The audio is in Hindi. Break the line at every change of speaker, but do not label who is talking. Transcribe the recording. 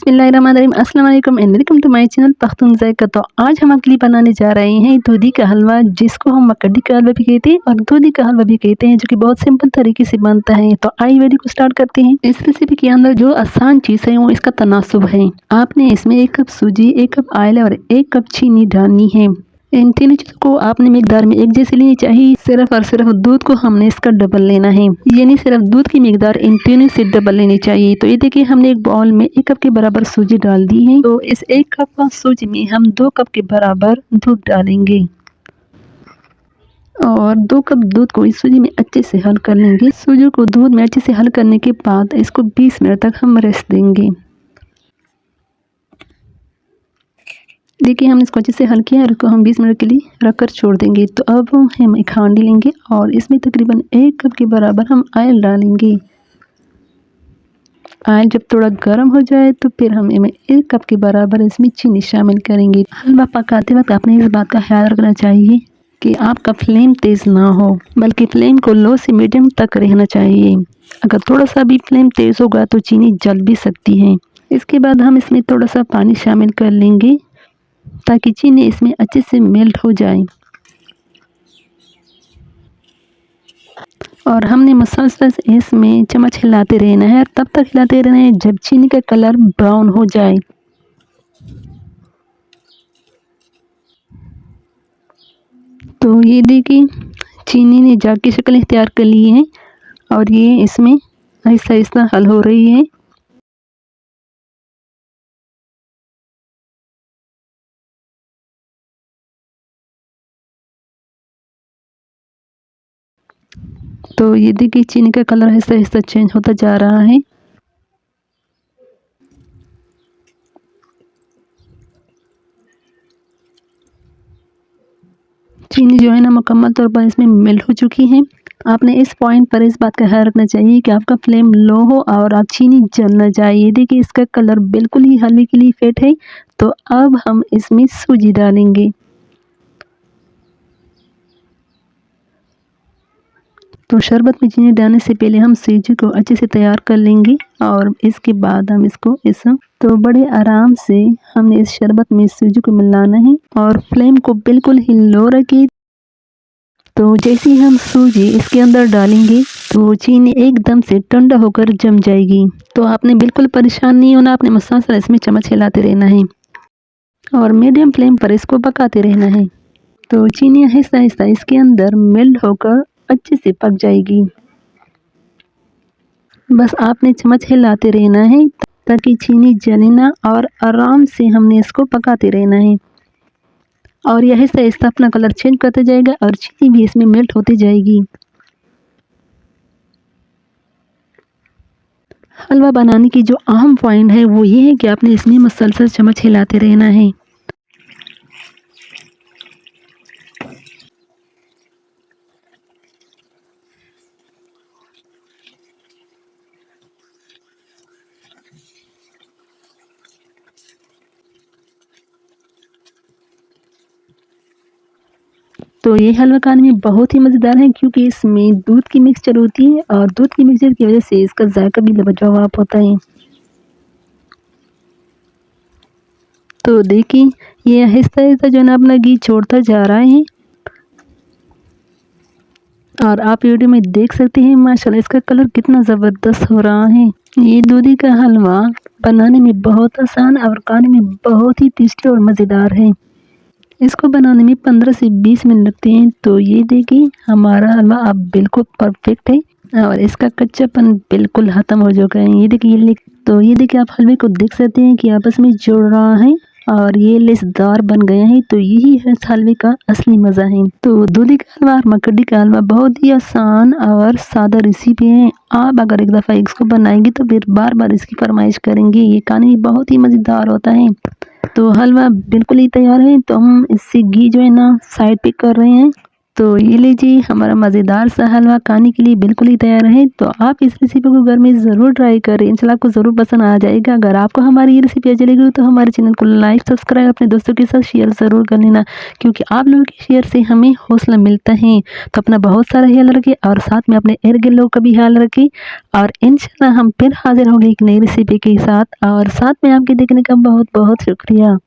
बिस्मिल्लाहिर्रहमानिर्रहीम, अस्सलाम वालेकुम and welcome to my channel Pakhtun Zaiqa. तो आज हम आपके लिए बनाने जा रहे हैं दूधी का हलवा, जिसको हम मक्कडी का हलवा भी कहते हैं और दूधी का हलवा भी कहते हैं, जो कि बहुत सिंपल तरीके से बनता है। तो आइए वीडियो को स्टार्ट करते हैं। इस रेसिपी के अंदर जो आसान चीज़ है वो इसका तनासुब है। आपने इसमें 1 कप सूजी, 1 कप ऑयल और 1 कप चीनी डालनी है। इन तीनों चीज़ों को आपने मिकदार में एक जैसे लेनी चाहिए। सिर्फ और सिर्फ दूध को हमने इसका डबल लेना है, यानी सिर्फ दूध की मिकदार इन तीनों से डबल लेनी चाहिए। तो ये देखिए, हमने एक बाउल में 1 कप के बराबर सूजी डाल दी है। तो इस 1 कप सूजी में हम 2 कप के बराबर दूध डालेंगे और 2 कप दूध को इस सूजी में अच्छे से हल कर लेंगे। सूजी को दूध में अच्छे से हल करने के बाद इसको 20 मिनट तक हम रेस्ट देंगे। देखिए, हमने इसको अच्छे से हल किया और इसको हम 20 मिनट के लिए रख कर छोड़ देंगे। तो अब हम एक हांडी लेंगे और इसमें तकरीबन 1 कप के बराबर हम ऑयल डालेंगे। ऑयल जब थोड़ा गर्म हो जाए तो फिर हम इसमें 1 कप के बराबर इसमें चीनी शामिल करेंगे। हलवा पकाते वक्त आपने इस बात का ख्याल रखना चाहिए कि आपका फ्लेम तेज़ ना हो, बल्कि फ्लेम को लो से मीडियम तक रहना चाहिए। अगर थोड़ा सा भी फ्लेम तेज़ होगा तो चीनी जल भी सकती है। इसके बाद हम इसमें थोड़ा सा पानी शामिल कर लेंगे ताकि चीनी इसमें अच्छे से मेल्ट हो जाए। और हमने मुसलसल इसमें चम्मच हिलाते रहना है और तब तक हिलाते रहना है जब चीनी का कलर ब्राउन हो जाए। तो ये देखिए, चीनी ने जाग की शक्ल इख्तियार कर ली है और ये इसमें आहिस्ता आहिस्ता हल हो रही है। तो ये देखिए, चीनी का कलर आहिस्ता आहिस्ता चेंज होता जा रहा है। चीनी जो है ना मुकम्मल तौर पर इसमें मेल्ट हो चुकी है। आपने इस पॉइंट पर इस बात का ख्याल रखना चाहिए कि आपका फ्लेम लो हो और आप चीनी जल ना जाए। ये देखिए, इसका कलर बिल्कुल ही हलवे के लिए फिट है। तो अब हम इसमें सूजी डालेंगे। तो शरबत में चीनी डालने से पहले हम सूजी को अच्छे से तैयार कर लेंगे और इसके बाद हम इसको तो बड़े आराम से हमने इस शरबत में सूजी को मिलाना है और फ्लेम को बिल्कुल ही लो रखिए। तो जैसे ही हम सूजी इसके अंदर डालेंगे तो चीनी एकदम से ठंडा होकर जम जाएगी। तो आपने बिल्कुल परेशान नहीं होना, आपने मुसलसल इसमें चम्मच हिलाते रहना है और मीडियम फ्लेम पर इसको पकाते रहना है। तो चीनी आहिस्ता आहिस्ता इसके अंदर मेल्ट होकर अच्छे से पक जाएगी। बस आपने चम्मच हिलाते रहना है ताकि चीनी जले ना और आराम से हमने इसको पकाते रहना है। और यह आहिस्ता आहिस्ता अपना कलर चेंज करते जाएगा और चीनी भी इसमें मेल्ट होती जाएगी। हलवा बनाने की जो अहम पॉइंट है वो ये है कि आपने इसमें मुसलसल चम्मच हिलाते रहना है। तो ये हलवा खाने में बहुत ही मज़ेदार है, क्योंकि इसमें दूध की मिक्सचर होती है और दूध की मिक्सचर की वजह से इसका जायका भी लाजवाब होता है। तो देखिए, ये आहिस्ता आहिस्ता जो है ना अपना घी छोड़ता जा रहा है और आप वीडियो में देख सकते हैं माशाल्लाह इसका कलर कितना ज़बरदस्त हो रहा है। ये दूधी का हलवा बनाने में बहुत आसान और खाने में बहुत ही टेस्टी और मज़ेदार है। इसको बनाने में 15 से 20 मिनट लगते हैं। तो ये देखिए, हमारा हलवा अब बिल्कुल परफेक्ट है और इसका कच्चापन बिल्कुल ख़त्म हो चुका है। ये देखिए, आप हलवे को देख सकते हैं कि आपस में जुड़ रहा है और ये लेसदार बन गया है। तो यही है इस हलवे का असली मज़ा है। तो दूधी का हलवा और मक्कडी का हलवा बहुत ही आसान और सादा रेसिपी है। आप अगर एक दफ़ा इसको बनाएंगे तो फिर बार बार इसकी फरमाइश करेंगे। ये खाने में बहुत ही मज़ेदार होता है। तो हलवा बिल्कुल ही तैयार है। तो हम इससे घी जो है ना साइड पे कर रहे हैं तो ये लीजिए हमारा मज़ेदार सा हलवा खाने के लिए बिल्कुल ही तैयार है। तो आप इस रेसिपी को घर में ज़रूर ट्राई करें, इंशाल्लाह आपको ज़रूर पसंद आ जाएगा। अगर आपको हमारी ये रेसिपी अच्छी लगी हो तो हमारे चैनल को लाइक सब्सक्राइब अपने दोस्तों के साथ शेयर ज़रूर कर लेना, क्योंकि आप लोगों के शेयर से हमें हौसला मिलता है। तो अपना बहुत सारा ख्याल रखें और साथ में अपने इर्द गिर्द लोगों का भी ख्याल रखें, और इंशाल्लाह हम फिर हाजिर होंगे एक नई रेसिपी के साथ। और साथ में आपके देखने का बहुत बहुत शुक्रिया।